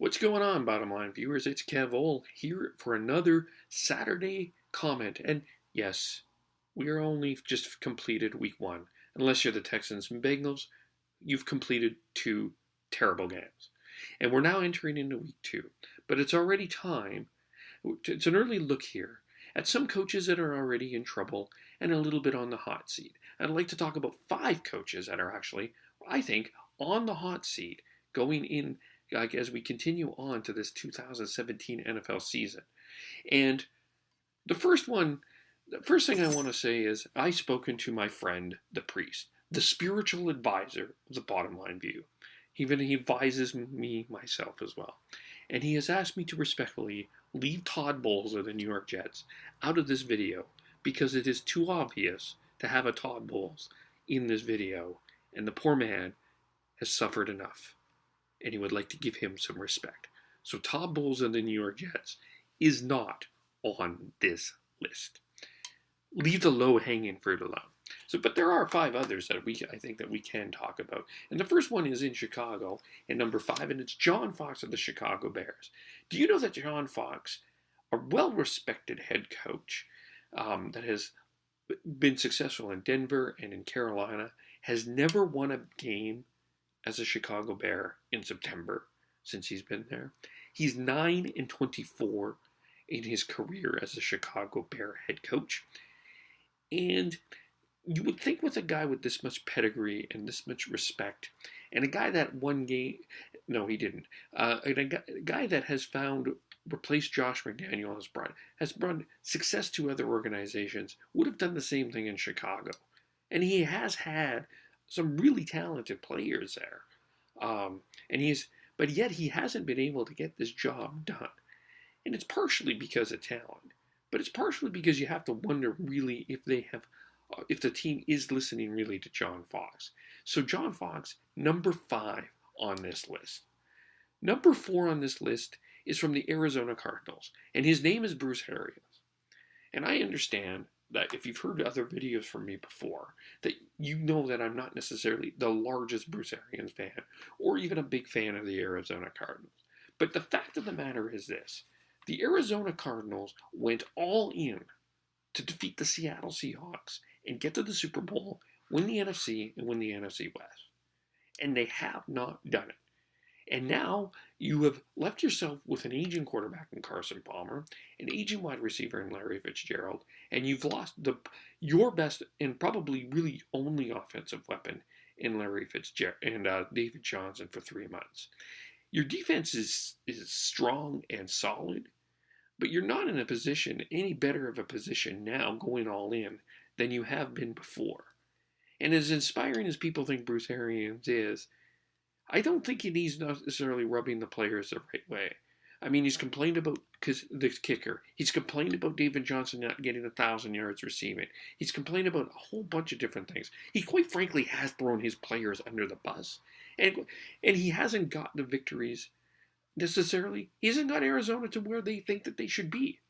What's going on, bottom line viewers? It's Kevole here for another Saturday comment. And yes, we are only just completed week one. Unless you're the Texans and Bengals, you've completed two terrible games. And we're now entering into week two. But it's already time. It's an early look here at some coaches that are already in trouble and a little bit on the hot seat. I'd like to talk about 5 coaches that are actually, I think, on the hot seat going in as we continue on to this 2017 NFL season. And the first thing I want to say is I've spoken to my friend, the priest, the spiritual advisor of the Bottom Line View. Even he advises me myself as well. And he has asked me to respectfully leave Todd Bowles of the New York Jets out of this video because it is too obvious to have a Todd Bowles in this video, and the poor man has suffered enough, and he would like to give him some respect. So Todd Bowles of the New York Jets is not on this list. Leave the low-hanging fruit alone. But there are 5 others that I think that we can talk about. And the first one is in Chicago, at number 5, and it's John Fox of the Chicago Bears. Do you know that John Fox, a well-respected head coach that has been successful in Denver and in Carolina, has never won a game as a Chicago Bear in September since he's been there? He's 9-24 in his career as a Chicago Bear head coach. And you would think with a guy with this much pedigree and this much respect, and a guy that won game, no, he didn't, and a guy that has replaced Josh McDaniel, has brought success to other organizations, would have done the same thing in Chicago. And he has had some really talented players there. But yet he hasn't been able to get this job done. And it's partially because of talent, but it's partially because you have to wonder really if the team is listening really to John Fox. So John Fox, number 5 on this list. Number 4 on this list is from the Arizona Cardinals, and his name is Bruce Arians. And I understand that if you've heard other videos from me before, that you know that I'm not necessarily the largest Bruce Arians fan, or even a big fan of the Arizona Cardinals. But the fact of the matter is this: the Arizona Cardinals went all in to defeat the Seattle Seahawks and get to the Super Bowl, win the NFC, and win the NFC West. And they have not done it. And now you have left yourself with an aging quarterback in Carson Palmer, an aging wide receiver in Larry Fitzgerald, and you've lost your best and probably really only offensive weapon in Larry Fitzgerald and David Johnson for 3 months. Your defense is strong and solid, but you're not in a position, any better of a position now going all in than you have been before. And as inspiring as people think Bruce Arians is, I don't think he's necessarily rubbing the players the right way. I mean, he's complained about the kicker. He's complained about David Johnson not getting 1,000 yards receiving. He's complained about a whole bunch of different things. He quite frankly has thrown his players under the bus. And he hasn't got the victories necessarily. He hasn't got Arizona to where they think that they should be.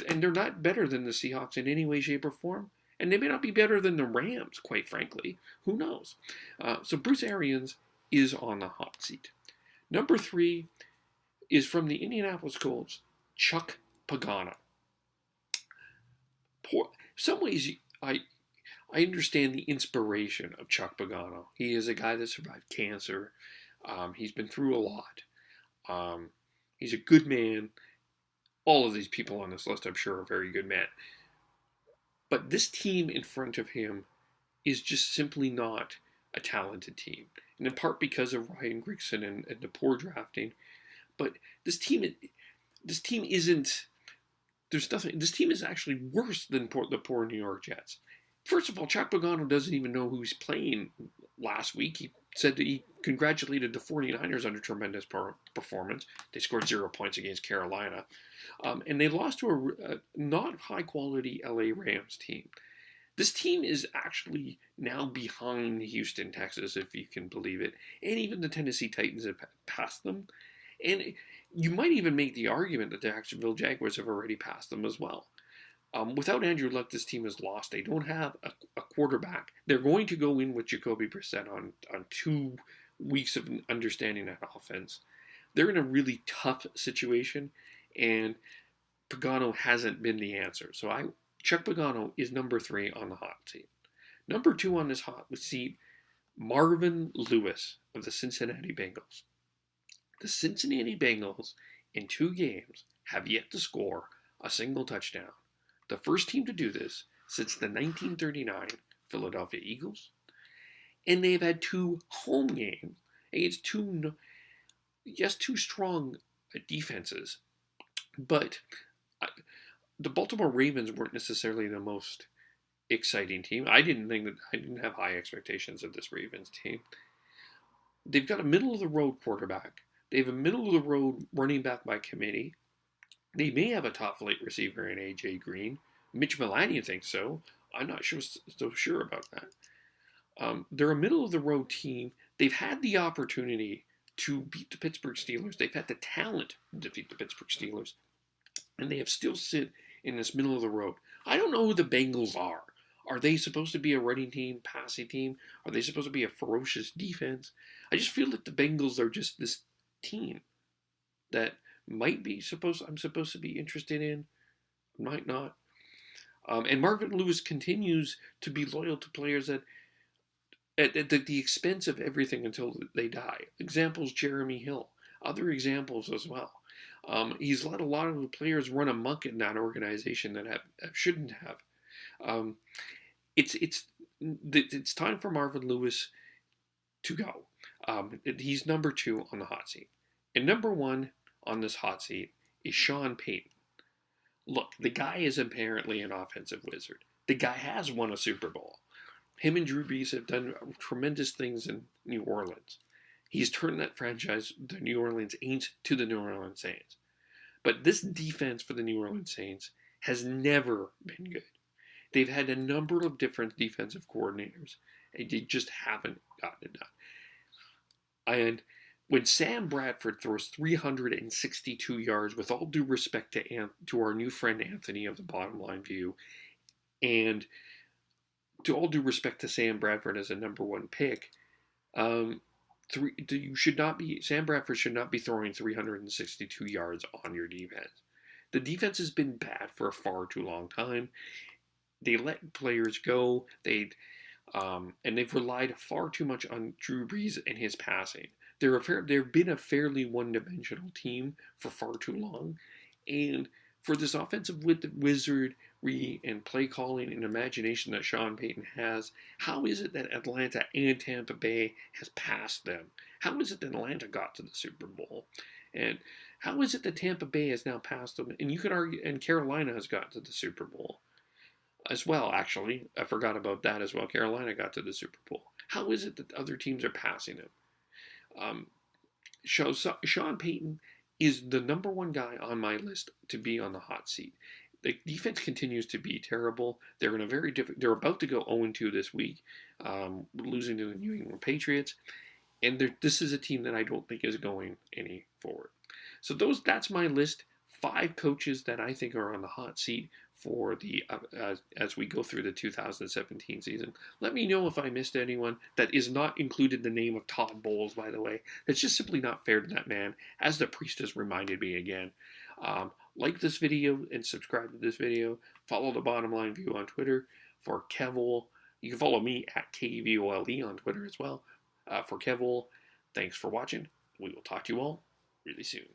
And they're not better than the Seahawks in any way, shape, or form. And they may not be better than the Rams, quite frankly. Who knows? So Bruce Arians is on the hot seat. Number 3 is from the Indianapolis Colts, Chuck Pagano. Some ways, I understand the inspiration of Chuck Pagano. He is a guy that survived cancer. He's been through a lot. He's a good man. All of these people on this list, I'm sure, are very good men. But this team in front of him is just simply not a talented team. And in part because of Ryan Grigson and the poor drafting. But this team isn't, there's nothing, this team is actually worse than the poor New York Jets. First of all, Chuck Pagano doesn't even know who he's playing last week. He said that he congratulated the 49ers on a tremendous performance. They scored 0 points against Carolina. And they lost to a not high-quality LA Rams team. This team is actually now behind Houston, Texas, if you can believe it. And even the Tennessee Titans have passed them. And you might even make the argument that the Jacksonville Jaguars have already passed them as well. Without Andrew Luck, this team is lost. They don't have a quarterback. They're going to go in with Jacoby Brissett on 2 weeks of understanding that offense. they're in a really tough situation, and Pagano hasn't been the answer. So Chuck Pagano is number 3 on the hot seat. Number 2 on this hot seat, Marvin Lewis of the Cincinnati Bengals. The Cincinnati Bengals, in 2 games, have yet to score a single touchdown. The first team to do this since the 1939 Philadelphia Eagles. And they've had 2 home games against two strong defenses. But the Baltimore Ravens weren't necessarily the most exciting team. I didn't have high expectations of this Ravens team. They've got a middle-of-the-road quarterback. They have a middle-of-the-road running back by committee. They may have a top-flight receiver in A.J. Green. Mitch Melania thinks so. I'm not so sure about that. They're a middle-of-the-road team. They've had the opportunity to beat the Pittsburgh Steelers. They've had the talent to defeat the Pittsburgh Steelers. And they have still sit in this middle of the road. I don't know who the Bengals are. Are they supposed to be a running team, passing team? Are they supposed to be a ferocious defense? I just feel that the Bengals are just this team that I'm supposed to be interested in, might not. And Marvin Lewis continues to be loyal to players at the expense of everything until they die. Examples, Jeremy Hill. Other examples as well. He's let a lot of the players run amok in that organization that shouldn't have. It's time for Marvin Lewis to go. He's number 2 on the hot seat. And number 1 on this hot seat is Sean Payton. Look, the guy is apparently an offensive wizard. The guy has won a Super Bowl. Him and Drew Brees have done tremendous things in New Orleans. He's turned that franchise, the New Orleans Saints, to the New Orleans Saints. But this defense for the New Orleans Saints has never been good. They've had a number of different defensive coordinators, and they just haven't gotten it done. And when Sam Bradford throws 362 yards, with all due respect to our new friend Anthony of the Bottom Line View, and to all due respect to Sam Bradford as a number 1 pick, Sam Bradford should not be throwing 362 yards on your defense. The defense has been bad for a far too long time. They let players go. And they've relied far too much on Drew Brees and his passing. They've been a fairly one-dimensional team for far too long. And for this offensive wizardry and play calling and imagination that Sean Payton has, how is it that Atlanta and Tampa Bay has passed them? How is it that Atlanta got to the Super Bowl? And how is it that Tampa Bay has now passed them? And you could argue, and Carolina has got to the Super Bowl as well, actually. I forgot about that as well. Carolina got to the Super Bowl. How is it that other teams are passing them? Sean Payton is the number 1 guy on my list to be on the hot seat. The defense continues to be terrible. They're in a very they're about to go 0-2 this week, losing to the New England Patriots. And this is a team that I don't think is going any forward. So that's my list. 5 coaches that I think are on the hot seat for the as we go through the 2017 season. Let me know if I missed anyone. That is not included the name of Todd Bowles, by the way. That's just simply not fair to that man, as the priestess reminded me again. Like this video and subscribe to this video. Follow the Bottom Line View on Twitter. For Kevole, you can follow me at KVOLE on Twitter as well. For Kevole, thanks for watching. We will talk to you all really soon.